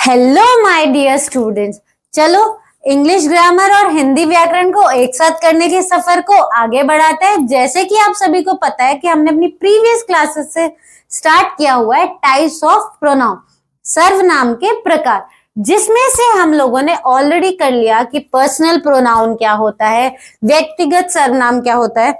Hello my dear students, चलो English grammar और हिंदी व्याकरण को एक साथ करने के सफर को आगे बढ़ाते हैं। जैसे कि आप सभी को पता है कि हमने अपनी प्रीवियस क्लासेस से स्टार्ट किया हुआ है टाइप्स ऑफ प्रोनाउन, सर्वनाम के प्रकार, जिसमें से हम लोगों ने ऑलरेडी कर लिया कि पर्सनल प्रोनाउन क्या होता है, व्यक्तिगत सर्वनाम क्या होता है,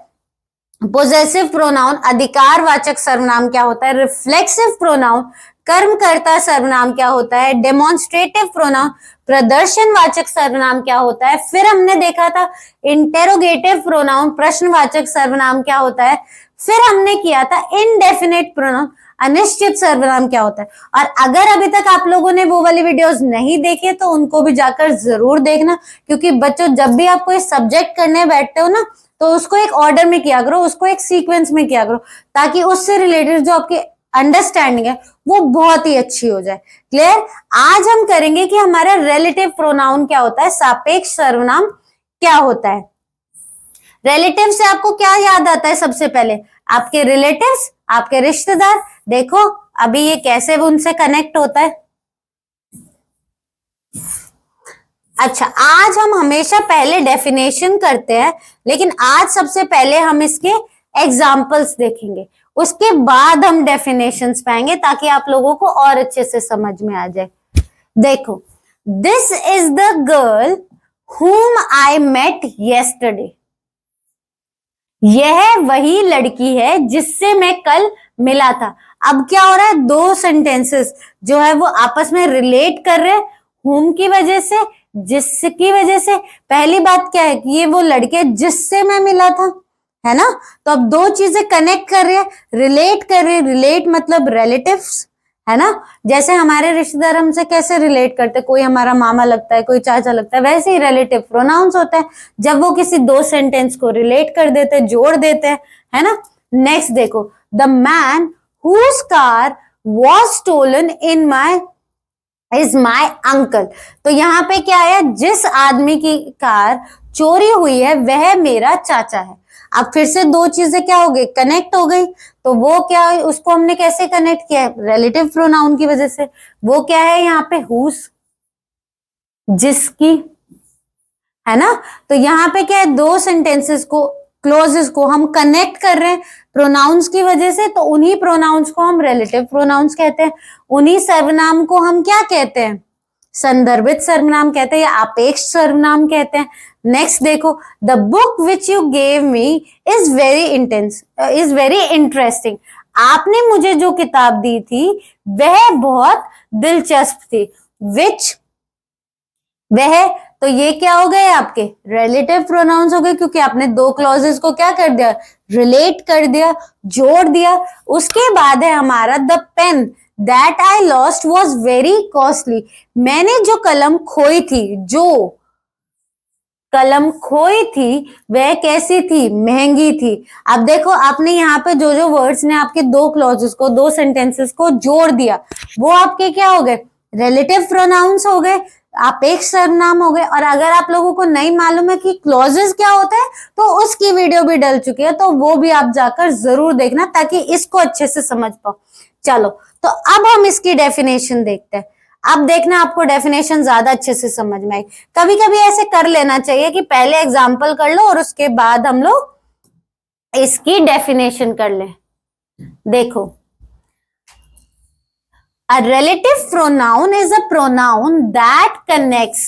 पोजेसिव प्रोनाउन अधिकारवाचक सर्वनाम क्या होता है, रिफ्लेक्सिव प्रोनाउन कर्मकर्ता सर्वनाम क्या होता है, डेमोन्स्ट्रेटिव प्रोनाउन प्रदर्शनवाचक सर्वनाम क्या होता है, फिर हमने देखा था इंटेरोगेटिव प्रोनाउन प्रश्नवाचक सर्वनाम क्या होता है, फिर हमने किया था इनडेफिनेट प्रोनाउन अनिश्चित सर्वनाम क्या होता है। और अगर अभी तक आप लोगों ने वो वाली वीडियोस नहीं देखे तो उनको भी जाकर जरूर देखना, क्योंकि बच्चों जब भी आप कोई सब्जेक्ट करने बैठते हो ना तो उसको एक ऑर्डर में किया करो, उसको एक सीक्वेंस में किया करो, ताकि उससे रिलेटेड जो आपकी अंडरस्टैंडिंग है वो बहुत ही अच्छी हो जाए। क्लियर? आज हम करेंगे कि हमारा रिलेटिव प्रोनाउन क्या होता है, सापेक्ष सर्वनाम क्या होता है। रिलेटिव से आपको क्या याद आता है? सबसे पहले आपके रिलेटिव्स, आपके रिश्तेदार। देखो अभी ये कैसे उनसे कनेक्ट होता है। अच्छा, आज हम हमेशा पहले डेफिनेशन करते हैं, लेकिन आज सबसे पहले हम इसके एग्जाम्पल्स देखेंगे, उसके बाद हम डेफिनेशंस पाएंगे ताकि आप लोगों को और अच्छे से समझ में आ जाए। देखो, this is the girl whom I met yesterday। यह वही लड़की है जिससे मैं कल मिला था। अब क्या हो रहा है, दो सेंटेंसेस जो है वो आपस में रिलेट कर रहे हैं, whom की वजह से, जिसकी वजह से। पहली बात क्या है कि ये वो लड़के जिससे मैं मिला था, है ना। तो अब दो चीजें कनेक्ट कर रहे हैं, रिलेट कर रहे हैं। रिलेट मतलब रिलेटिव्स, है ना। जैसे हमारे रिश्तेदार हमसे कैसे रिलेट करते हैं, कोई हमारा मामा लगता है, कोई चाचा लगता है, वैसे ही रिलेटिव प्रोनाउंस होता है जब वो किसी दो सेंटेंस को रिलेट कर देते हैं, जोड़ देते हैं, है ना। नेक्स्ट देखो, the man whose car was stolen in my is my uncle। तो यहाँ पे क्या है, जिस आदमी की कार चोरी हुई है वह मेरा चाचा है। अब फिर से दो चीजें क्या हो गई, कनेक्ट हो गई। तो वो क्या है, उसको हमने कैसे कनेक्ट किया है, रिलेटिव प्रोनाउन की वजह से। वो क्या है यहाँ पे, whose, जिसकी, है ना। तो यहाँ पे क्या है, दो सेंटेंसेस को, क्लोजेस को हम कनेक्ट कर रहे हैं प्रोनाउंस की वजह से, तो उन्हीं प्रोनाउंस को हम रिलेटिव प्रोनाउंस कहते हैं। उन्हीं सर्वनाम को हम क्या कहते हैं, संदर्भित सर्वनाम कहते हैं या आपेक्ष सर्वनाम कहते हैं। नेक्स्ट देखो, the book which you gave me is very interesting. आपने मुझे जो किताब दी थी वह बहुत दिलचस्प थी। विच, वह, तो ये क्या हो गए आपके रिलेटिव प्रोनाउंस हो गए, क्योंकि आपने दो क्लॉजेस को क्या कर दिया, रिलेट कर दिया, जोड़ दिया। उसके बाद है हमारा the pen that I lost was very costly. मैंने जो कलम खोई थी, जो कलम खोई थी वह कैसी थी, महंगी थी। अब देखो, आपने यहाँ पे जो जो वर्ड्स ने आपके दो क्लॉजेस को, दो सेंटेंसेस को जोड़ दिया, वो आपके क्या हो गए, रिलेटिव प्रोनाउंस हो गए, आपेक्ष सर्वनाम हो गए। और अगर आप लोगों को नहीं मालूम है कि क्लॉजेस क्या होते हैं तो उसकी वीडियो भी डल चुकी है, तो वो भी आप जाकर जरूर देखना ताकि इसको अच्छे से समझ पाओ। चलो, तो अब हम इसकी डेफिनेशन देखते हैं। अब देखना, आपको डेफिनेशन ज्यादा अच्छे से समझ में आई। कभी कभी ऐसे कर लेना चाहिए कि पहले एग्जाम्पल कर लो और उसके बाद हम लोग इसकी डेफिनेशन कर लें। देखो, a relative pronoun is a pronoun that connects,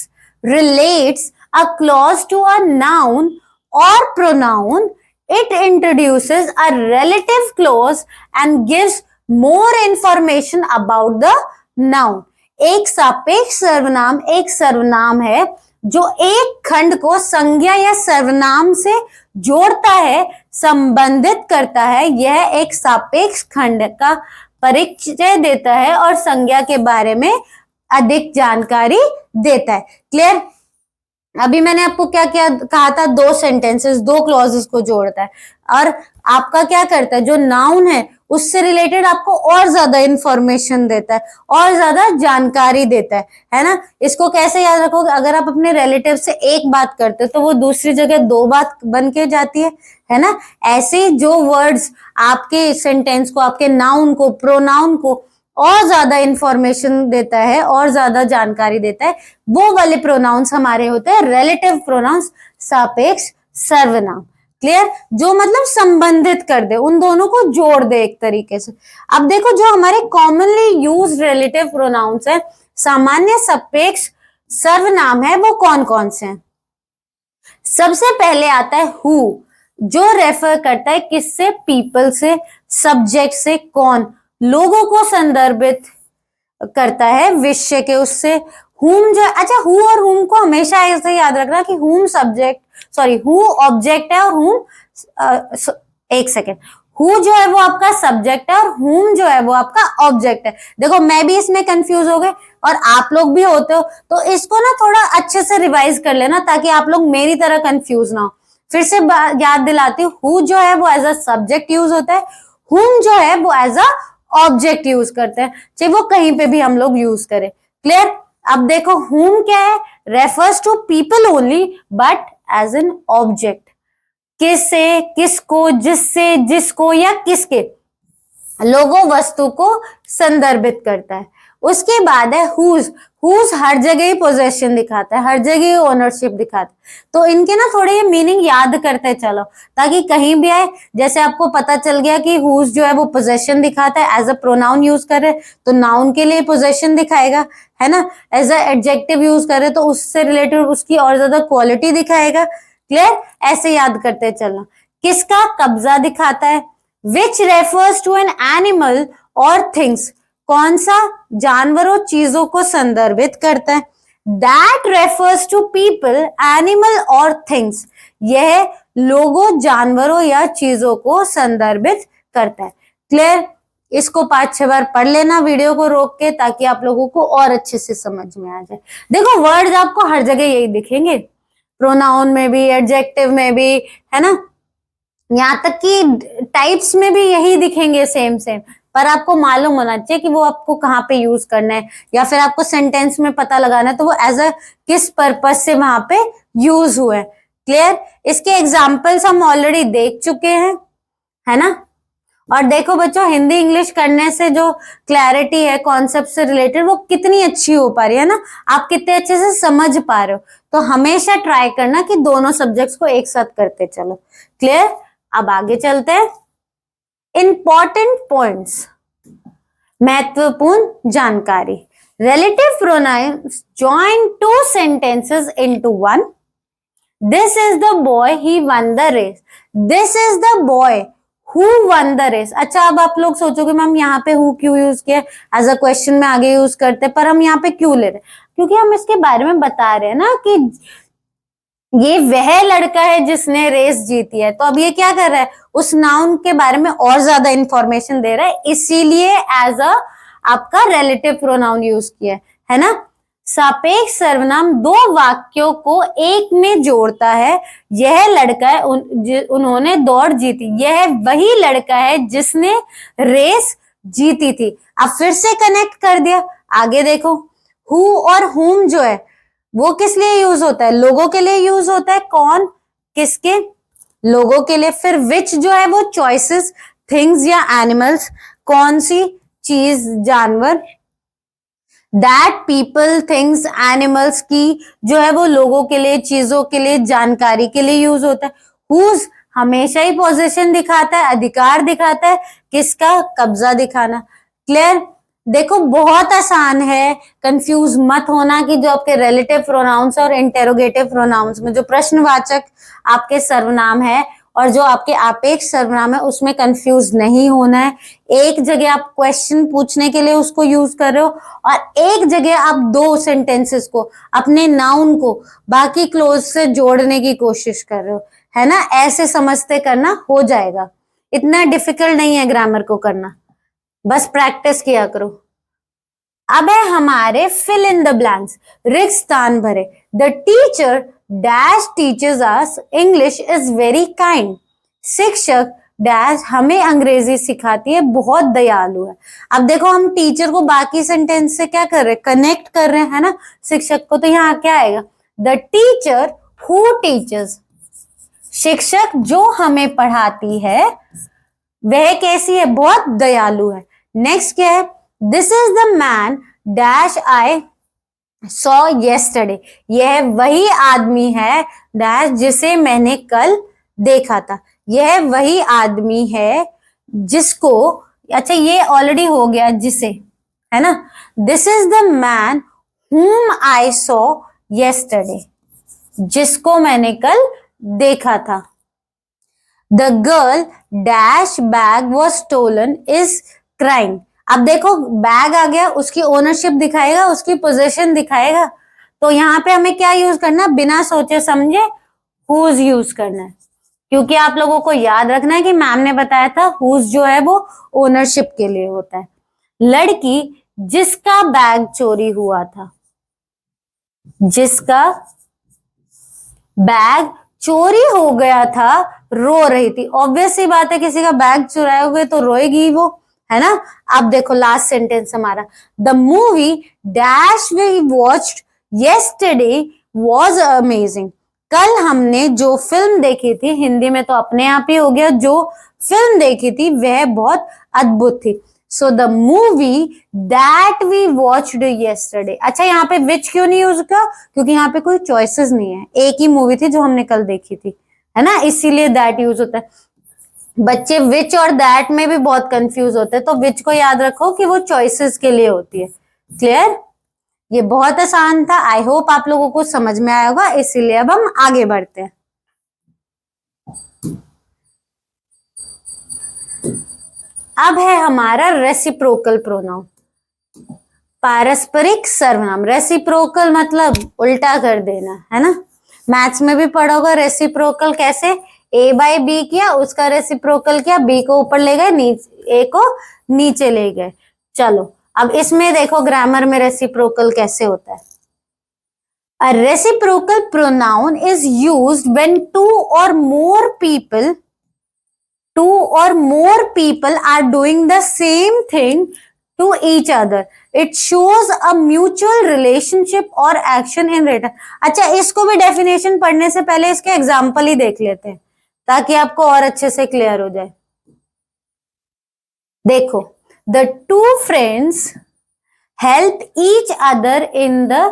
relates a clause to a noun or pronoun. It introduces a relative clause and gives more information about the noun। एक सापेक्ष सर्वनाम एक सर्वनाम है जो एक खंड को संज्ञा या सर्वनाम से जोड़ता है, संबंधित करता है। यह एक सापेक्ष खंड का परिचय देता है और संज्ञा के बारे में अधिक जानकारी देता है। क्लियर? अभी मैंने आपको क्या क्या कहा था, दो सेंटेंसेस, दो क्लॉजेस को जोड़ता है और आपका क्या करता है, जो नाउन है उससे रिलेटेड आपको और ज्यादा इंफॉर्मेशन देता है, और ज्यादा जानकारी देता है ना। इसको कैसे याद रखोगे, अगर आप अपने रिलेटिव से एक बात करते हो तो वो दूसरी जगह दो बात बन के जाती है ना। ऐसे जो वर्ड्स आपके सेंटेंस को, आपके नाउन को, प्रोनाउन को और ज्यादा इंफॉर्मेशन देता है और ज्यादा जानकारी देता है, वो वाले प्रोनाउंस हमारे होते हैं रिलेटिव प्रोनाउंस, सापेक्ष सर्वनाम। क्लियर? जो मतलब संबंधित कर दे, उन दोनों को जोड़ दे एक तरीके से। अब देखो जो हमारे कॉमनली यूज्ड रिलेटिव प्रोनाउंस है, सामान्य सापेक्ष सर्वनाम है, वो कौन कौन से हैं? सबसे पहले आता है हु, जो रेफर करता है किससे? पीपल से, सब्जेक्ट से, कौन, लोगों को संदर्भित करता है, विषय के उससे। हुम जो, अच्छा हु और हुम को हमेशा ऐसे याद रखना कि हुम सब्जेक्ट, सॉरी हु ऑब्जेक्ट है और हुम, एक सेकेंड, हु जो है वो आपका सब्जेक्ट है और हुम जो है वो आपका ऑब्जेक्ट है। देखो मैं भी इसमें कंफ्यूज हो गए और आप लोग भी होते हो, तो इसको ना थोड़ा अच्छे से रिवाइज कर लेना ताकि आप लोग मेरी तरह कंफ्यूज ना हो। फिर से याद दिलाती हूँ, हु जो है वो एज अ सब्जेक्ट यूज होता है, हुम जो है वो एज अ ऑब्जेक्ट यूज करते हैं, चाहे वो कहीं पे भी हम लोग यूज करें। क्लियर? अब देखो हुम क्या है? Refers to people only but as an object. किससे, किसको, जिससे, जिसको या किसके, लोगों वस्तु को संदर्भित करता है। उसके बाद है हुज। हुज हर जगह ही पोजेशन दिखाता है, हर जगह ओनरशिप दिखाता है। तो इनके ना थोड़े मीनिंग याद करते चलो ताकि कहीं भी आए, जैसे आपको पता चल गया कि हुज जो है वो पोजेशन दिखाता है, एज अ प्रोनाउन यूज करे तो नाउन के लिए पोजेशन दिखाएगा, है ना। एज अ एडजेक्टिव यूज करे तो उससे रिलेटेड उसकी और ज्यादा क्वालिटी दिखाएगा। क्लियर? ऐसे याद करते चलना। किसका? कब्जा दिखाता है। Which refers to an animal और थिंग्स, कौन सा? जानवरों, चीजों को संदर्भित करता है। That refers to people, animal और थिंग्स, यह लोगों, जानवरों या चीजों को संदर्भित करता है। क्लियर? इसको 5-6 बार पढ़ लेना वीडियो को रोक के, ताकि आप लोगों को और अच्छे से समझ में आ जाए। देखो वर्ड्स आपको हर जगह यही दिखेंगे, प्रोनाउन में भी, एडजेक्टिव में भी, है ना, यहाँ तक कि टाइप्स में भी यही दिखेंगे सेम सेम, पर आपको मालूम होना चाहिए कि वो आपको कहाँ पे यूज करना है, या फिर आपको सेंटेंस में पता लगाना है तो वो एज अ किस पर्पज से वहां पे यूज हुआ है। क्लियर? इसके एग्जाम्पल्स हम ऑलरेडी देख चुके हैं, है ना। और देखो बच्चों, हिंदी इंग्लिश करने से जो क्लैरिटी है कॉन्सेप्ट से रिलेटेड, वो कितनी अच्छी हो पा रही है ना, आप कितने अच्छे से समझ पा रहे हो। तो हमेशा ट्राई करना कि दोनों सब्जेक्ट्स को एक साथ करते चलो। क्लियर? अब आगे चलते हैं। इंपॉर्टेंट पॉइंट्स, महत्वपूर्ण जानकारी। Relative pronouns join two sentences into one. This is the boy, he won the race. This is the boy who won the race. अच्छा, अब आप लोग सोचोगे मैम यहाँ पे हु क्यों यूज किया? एज अ क्वेश्चन में आगे यूज करते, पर हम यहाँ पे क्यों ले रहे हैं? क्योंकि हम इसके बारे में बता रहे हैं ना कि ये वह लड़का है जिसने रेस जीती है। तो अब ये क्या कर रहा है? उस नाउन के बारे में और ज्यादा इंफॉर्मेशन दे रहा है, इसीलिए एज अ आपका रिलेटिव प्रोनाउन यूज किया है ना। सापेक्ष सर्वनाम दो वाक्यों को एक में जोड़ता है। यह लड़का है, उन्होंने दौड़ जीती, यह वही लड़का है जिसने रेस जीती थी। अब फिर से कनेक्ट कर दिया। आगे देखो, हु और हुम जो है वो किस लिए यूज होता है? लोगों के लिए यूज होता है। कौन, किसके? लोगों के लिए। फिर विच जो है वो चॉइसेस, थिंग्स या एनिमल्स, कौन सी चीज, जानवर। दैट, पीपल, थिंग्स, एनिमल्स की जो है वो लोगों के लिए, चीजों के लिए, जानकारी के लिए यूज होता है। हुज हमेशा ही पोजीशन दिखाता है, अधिकार दिखाता है। किसका? कब्जा दिखाना। क्लियर? देखो बहुत आसान है, कंफ्यूज मत होना कि जो आपके रिलेटिव प्रोनाउंस और इंटेरोगेटिव प्रोनाउंस में जो प्रश्नवाचक आपके सर्वनाम है और जो आपके आपेक्ष सर्वनाम है उसमें कंफ्यूज नहीं होना है। एक जगह आप क्वेश्चन पूछने के लिए उसको यूज कर रहे हो और एक जगह आप दो सेंटेंसेस को, अपने नाउन को बाकी क्लोज से जोड़ने की कोशिश कर रहे हो, है ना। ऐसे समझते करना हो जाएगा, इतना डिफिकल्ट नहीं है ग्रामर को करना, बस प्रैक्टिस किया करो। अब है हमारे फिल इन द ब्लैंक्स, रिक्त स्थान भरे। The teacher dash teachers us English is very kind. शिक्षक डैश हमें अंग्रेजी सिखाती है, बहुत दयालु है। अब देखो हम टीचर को बाकी सेंटेंस से क्या कर रहे हैं? कनेक्ट कर रहे हैं, है ना, शिक्षक को। तो यहाँ क्या आएगा? द टीचर हु टीचर्स, शिक्षक जो हमें पढ़ाती है वह कैसी है? बहुत दयालु है। नेक्स्ट क्या है? This is the man dash I saw yesterday, यह वही आदमी है डैश जिसे मैंने कल देखा था, यह वही आदमी है जिसको, अच्छा ये ऑलरेडी हो गया जिसे, है ना, this is the man whom I saw yesterday, जिसको मैंने कल देखा था। The girl dash bag was stolen is crying, अब देखो बैग आ गया, उसकी ओनरशिप दिखाएगा, उसकी पोजीशन दिखाएगा, तो यहाँ पे हमें क्या यूज करना है, बिना सोचे समझे whose यूज करना है, क्योंकि आप लोगों को याद रखना है कि मैम ने बताया था whose जो है वो ओनरशिप के लिए होता है। लड़की जिसका बैग चोरी हुआ था, जिसका बैग चोरी हो गया था रो रही थी, ऑब्वियस सी बात है किसी का बैग चुराए हुए तो रोएगी वो, है ना। अब देखो लास्ट सेंटेंस हमारा, the movie dash we watched yesterday was amazing, कल हमने जो फिल्म देखी थी, हिंदी में तो अपने आप ही हो गया, जो फिल्म देखी थी वह बहुत अद्भुत थी। So the movie that we watched yesterday, अच्छा यहाँ पे विच क्यों नहीं यूज किया, क्योंकि यहाँ पे कोई चॉइसेस नहीं है, एक ही मूवी थी जो हमने कल देखी थी, है ना, इसीलिए दैट यूज होता है। बच्चे विच और दैट में भी बहुत कंफ्यूज होते हैं, तो विच को याद रखो कि वो चॉइसेस के लिए होती है। क्लियर, ये बहुत आसान था, आई होप आप लोगों को समझ में आया होगा, इसीलिए अब हम आगे बढ़ते हैं। अब है हमारा रेसिप्रोकल प्रोनाउन, पारस्परिक सर्वनाम। रेसिप्रोकल मतलब उल्टा कर देना, है ना, मैथ्स में भी पढ़ा होगा रेसिप्रोकल कैसे, ए बाय बी किया, उसका रेसिप्रोकल किया, बी को ऊपर ले गए, ए को नीचे ले गए। चलो अब इसमें देखो ग्रामर में रेसिप्रोकल कैसे होता है। A reciprocal pronoun is used when two or more people are doing the same thing to each other. It shows a mutual relationship or action in return. अच्छा इसको भी डेफिनेशन पढ़ने से पहले इसके एग्जाम्पल ही देख लेते हैं ताकि आपको और अच्छे से क्लियर हो जाए। देखो, the two friends help each other in the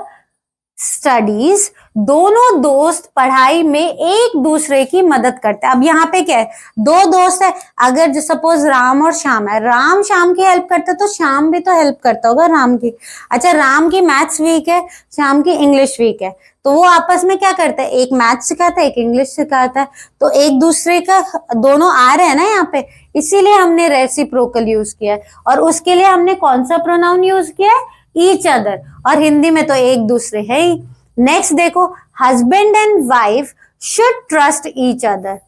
studies, दोनों दोस्त पढ़ाई में एक दूसरे की मदद करते हैं। अब यहाँ पे क्या है, दो दोस्त है, अगर जो सपोज राम और श्याम है, राम श्याम की हेल्प करता है तो श्याम भी तो हेल्प करता होगा राम की। अच्छा राम की मैथ्स वीक है, श्याम की इंग्लिश वीक है, तो वो आपस में क्या करता है, एक मैथ्स सिखाता है, एक इंग्लिश सिखाता है, तो एक दूसरे का दोनों आ रहे हैं ना यहाँ पे, इसीलिए हमने रेसिप्रोकल यूज किया है। और उसके लिए हमने कौन सा प्रोनाउन यूज किया है, ईच अदर, और हिंदी में तो एक दूसरे है ही। नेक्स्ट देखो, husband and wife should trust each other,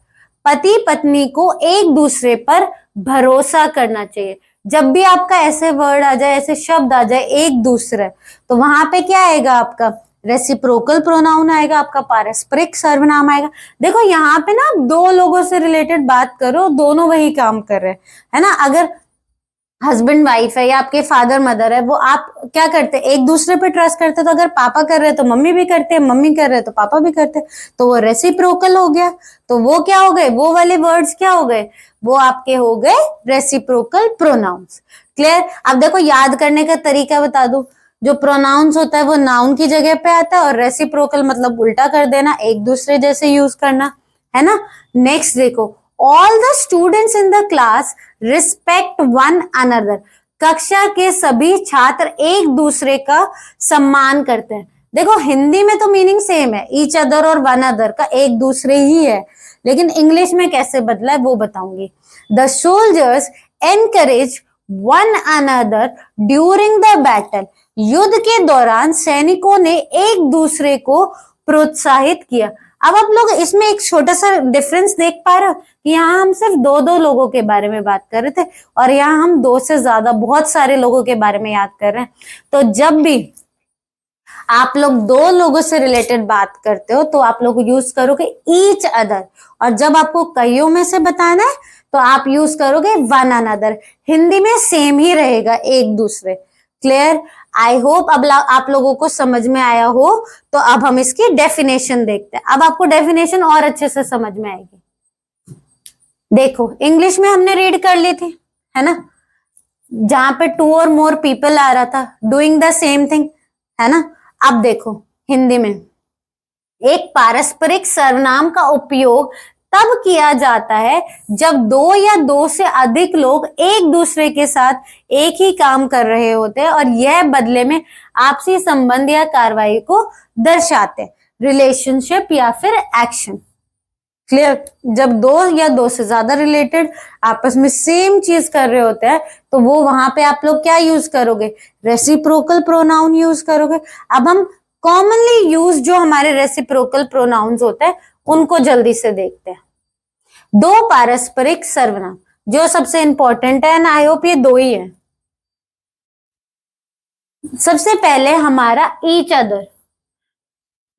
पति पत्नी को एक दूसरे पर भरोसा करना चाहिए। जब भी आपका ऐसे वर्ड आ जाए, ऐसे शब्द आ जाए एक दूसरे, तो वहां पे क्या आएगा, आपका रेसिप्रोकल प्रोनाउन आएगा, आपका पारस्परिक सर्वनाम आएगा। देखो यहाँ पे ना दो लोगों से रिलेटेड बात करो, दोनों वही काम कर रहे हैं, है ना। अगर हस्बैंड वाइफ है या आपके फादर मदर है, वो आप क्या करते हैं, एक दूसरे पे ट्रस्ट करते हैं, तो अगर पापा कर रहे हैं तो मम्मी भी करते हैं, मम्मी कर रहे हैं तो पापा भी करते हैं, तो वो रेसिप्रोकल हो गया। तो वो क्या हो गए, वो वाले वर्ड्स क्या हो गए, वो आपके हो गए रेसिप्रोकल प्रोनाउंस। क्लियर। अब देखो याद करने का तरीका बता दूं, जो प्रोनाउंस होता है वो नाउन की जगह पे आता है, और रेसिप्रोकल मतलब उल्टा कर देना, एक दूसरे जैसे यूज करना, है ना। नेक्स्ट देखो, all the students in the class respect one another, कक्षा के सभी छात्र एक दूसरे का सम्मान करते हैं। देखो हिंदी में तो मीनिंग सेम है, ईच अदर और वन अदर का एक दूसरे ही है, लेकिन इंग्लिश में कैसे बदला है वो बताऊंगी। The soldiers encourage one another during the battle, युद्ध के दौरान सैनिकों ने एक दूसरे को प्रोत्साहित किया। अब आप लोग इसमें एक छोटा सा डिफरेंस देख पा रहे हो कि यहाँ हम सिर्फ दो लोगों के बारे में बात कर रहे थे, और यहाँ हम दो से ज्यादा बहुत सारे लोगों के बारे में याद कर रहे हैं। तो जब भी आप लोग दो लोगों से रिलेटेड बात करते हो तो आप लोग यूज करोगे ईच अदर, और जब आपको कईयों में से बताना है तो आप यूज करोगे वन अनदर। हिंदी में सेम ही रहेगा, एक दूसरे। क्लियर। आई होप अब आप लोगों को समझ में आया हो। तो अब हम इसकी डेफिनेशन देखते हैं, अब आपको डेफिनेशन और अच्छे से समझ में आएगी। देखो इंग्लिश में हमने रीड कर ली थी, है ना। जहां पे टू और मोर पीपल आ रहा था, डूइंग द सेम थिंग, है ना। अब देखो हिंदी में एक पारस्परिक सर्वनाम का उपयोग तब किया जाता है जब दो या दो से अधिक लोग एक दूसरे के साथ एक ही काम कर रहे होते हैं और यह बदले में आपसी संबंध या कार्रवाई को दर्शाते हैं, रिलेशनशिप या फिर एक्शन। क्लियर। जब दो या दो से ज्यादा रिलेटेड आपस में सेम चीज कर रहे होते हैं तो वो वहां पे आप लोग क्या यूज करोगे, रेसिप्रोकल प्रोनाउन यूज करोगे। अब हम कॉमनली यूज जो हमारे रेसिप्रोकल प्रोनाउंस होते हैं उनको जल्दी से देखते हैं। दो पारस्परिक सर्वनाम जो सबसे इंपॉर्टेंट है, आई होप ये दो ही है। सबसे पहले हमारा each other,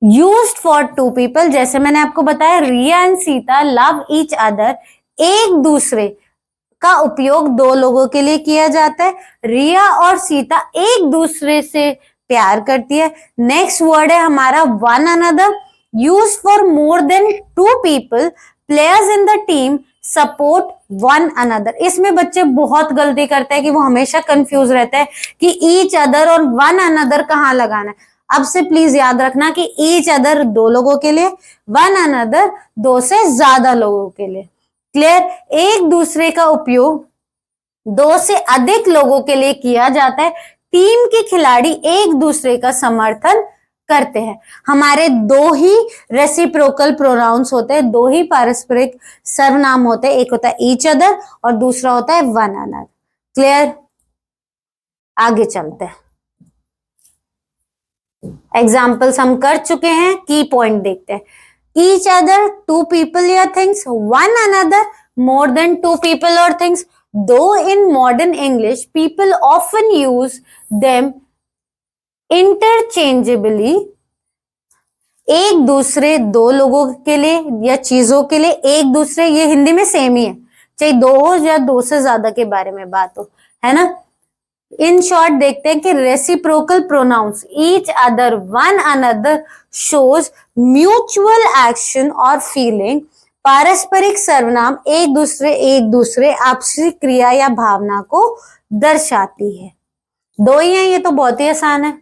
used for two people, जैसे मैंने आपको बताया Riya and Sita love each other, एक दूसरे का उपयोग दो लोगों के लिए किया जाता है। रिया और सीता एक दूसरे से प्यार करती है। नेक्स्ट वर्ड है हमारा one another, use for more than two people, players in the team support one another. इसमें बच्चे बहुत गलती करते हैं कि वो हमेशा कंफ्यूज रहते हैं कि ईच अदर और वन अनदर कहाँ लगाना है। अब से प्लीज याद रखना कि ईच अदर दो लोगों के लिए, वन अनदर दो से ज्यादा लोगों के लिए। क्लियर। एक दूसरे का उपयोग दो से अधिक लोगों के लिए किया जाता है। टीम के खिलाड़ी एक दूसरे का समर्थन करते हैं। हमारे दो ही रेसिप्रोकल प्रोनाउंस होते हैं, दो ही पारस्परिक सर्वनाम होते हैं, एक होता है ईच अदर और दूसरा होता है वन अनदर। क्लियर। आगे चलते हैं, एग्जाम्पल्स हम कर चुके हैं, की पॉइंट देखते हैं। ईच अदर टू पीपल या things, one another more than two people और things. Though in modern English people often use them interchangeably, एक दूसरे दो लोगों के लिए या चीजों के लिए, एक दूसरे ये हिंदी में सेम ही है, चाहे दो हो या दो से ज्यादा के बारे में बात हो, है ना। इन शॉर्ट देखते हैं कि reciprocal pronouns each other one another shows mutual action और फीलिंग। पारस्परिक सर्वनाम एक दूसरे आपसी क्रिया या भावना को दर्शाती है। दो ही हैं, ये तो बहुत ही आसान है।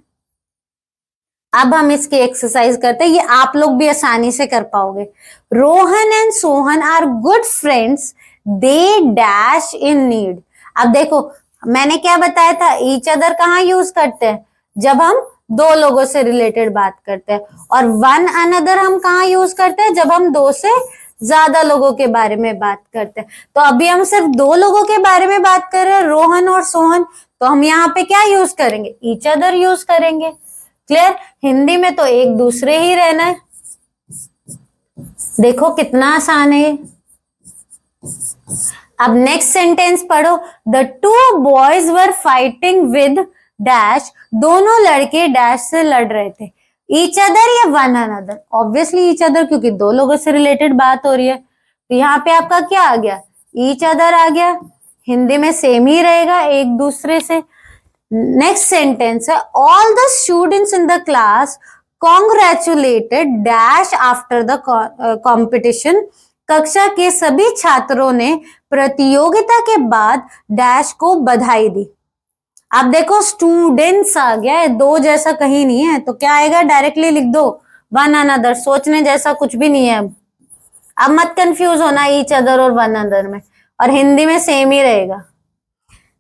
अब हम इसकी एक्सरसाइज करते हैं, ये आप लोग भी आसानी से कर पाओगे। Rohan and Sohan are good friends, they dash in need. अब देखो मैंने क्या बताया था, ईच अदर कहाँ यूज करते हैं, जब हम दो लोगों से रिलेटेड बात करते हैं, और वन अनदर हम कहाँ यूज करते हैं, जब हम दो से ज्यादा लोगों के बारे में बात करते हैं। तो अभी हम सिर्फ दो लोगों के बारे में बात कर रहे हैं, रोहन और सोहन, तो हम यहाँ पे क्या यूज करेंगे, ईच अदर यूज करेंगे। क्लियर। हिंदी में तो एक दूसरे ही रहना है। देखो कितना आसान है। अब नेक्स्ट सेंटेंस पढ़ो। The two boys were fighting with dash, दोनों लड़के डैश से लड़ रहे थे। ईच अदर या one another, obviously each other, क्योंकि दो लोगों से रिलेटेड बात हो रही है। तो यहाँ पे आपका क्या आ गया, ईच अदर आ गया। हिंदी में सेम ही रहेगा, एक दूसरे से। नेक्स्ट सेंटेंस है all the students in the class congratulated dash after the competition, कक्षा के सभी छात्रों ने प्रतियोगिता के बाद डैश को बधाई दी। अब देखो स्टूडेंट्स आ गया है, दो जैसा कहीं नहीं है, तो क्या आएगा, डायरेक्टली लिख दो वन अनदर, सोचने जैसा कुछ भी नहीं है। अब मत कंफ्यूज होना ईच अदर और वन अनदर में, और हिंदी में सेम ही रहेगा।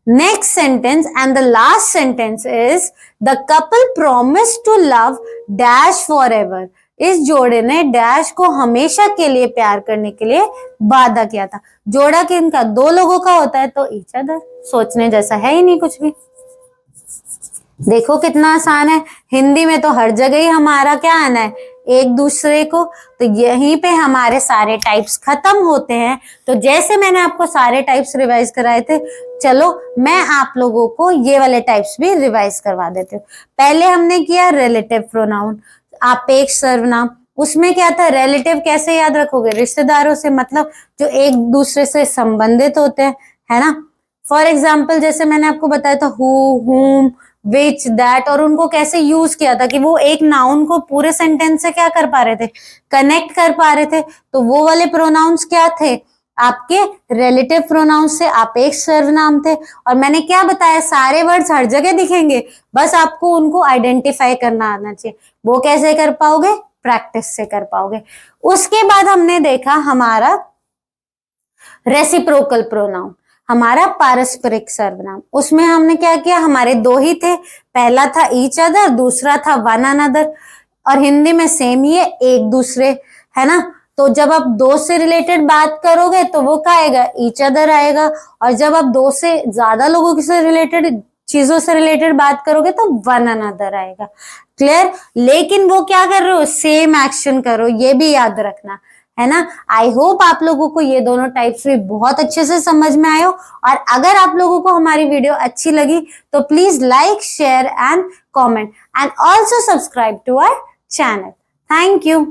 Next sentence and the last sentence is the couple promised to love dash forever. इस जोड़े ने डैश को हमेशा के लिए प्यार करने के लिए वादा किया था। जोड़ा किनका, दो लोगों का होता है, तो ईच अदर, सोचने जैसा है ही नहीं कुछ भी। देखो कितना आसान है। हिंदी में तो हर जगह ही हमारा क्या आना है, एक दूसरे को। तो यहीं पे हमारे सारे टाइप्स खत्म होते हैं। तो जैसे मैंने आपको सारे टाइप्स रिवाइज कराए थे, चलो मैं आप लोगों को ये वाले टाइप्स भी रिवाइज करवा देती हूँ। पहले हमने किया रिलेटिव प्रोनाउन, आपेक्ष सर्वनाम। उसमें क्या था, रिलेटिव कैसे याद रखोगे, रिश्तेदारों से, मतलब जो एक दूसरे से संबंधित होते हैं, है ना। फॉर एग्जाम्पल जैसे मैंने आपको बताया था हु, हुम, विच, दैट, और उनको कैसे यूज किया था कि वो एक नाउन को पूरे सेंटेंस से क्या कर पा रहे थे, कनेक्ट कर पा रहे थे। तो वो वाले प्रोनाउंस क्या थे, आपके रिलेटिव प्रोनाउंस से अपेक्ष सर्वनाम थे। और मैंने क्या बताया, सारे वर्ड्स हर जगह दिखेंगे, बस आपको उनको आइडेंटिफाई करना आना चाहिए। वो कैसे कर पाओगे? प्रैक्टिस से कर पाओगे। उसके बाद हमने देखा हमारा रेसिप्रोकल प्रोनाउन, हमारा पारस्परिक सर्वनाम। उसमें हमने क्या किया, हमारे दो ही थे, पहला था ईच अदर, दूसरा था वन अनदर। और हिंदी में सेम ही है, एक दूसरे, है ना। तो जब आप दो से रिलेटेड बात करोगे तो वो क्या आएगा? ईच अदर आएगा। और जब आप दो से ज्यादा लोगों से रिलेटेड, चीजों से रिलेटेड बात करोगे तो वन अनदर आएगा। क्लियर? लेकिन वो क्या कर रहे हो? सेम एक्शन करो, ये भी याद रखना, है ना। आई होप आप लोगों को ये दोनों टाइप्स भी बहुत अच्छे से समझ में आए हो। और अगर आप लोगों को हमारी वीडियो अच्छी लगी तो please like, share and comment and also subscribe to our channel. Thank you.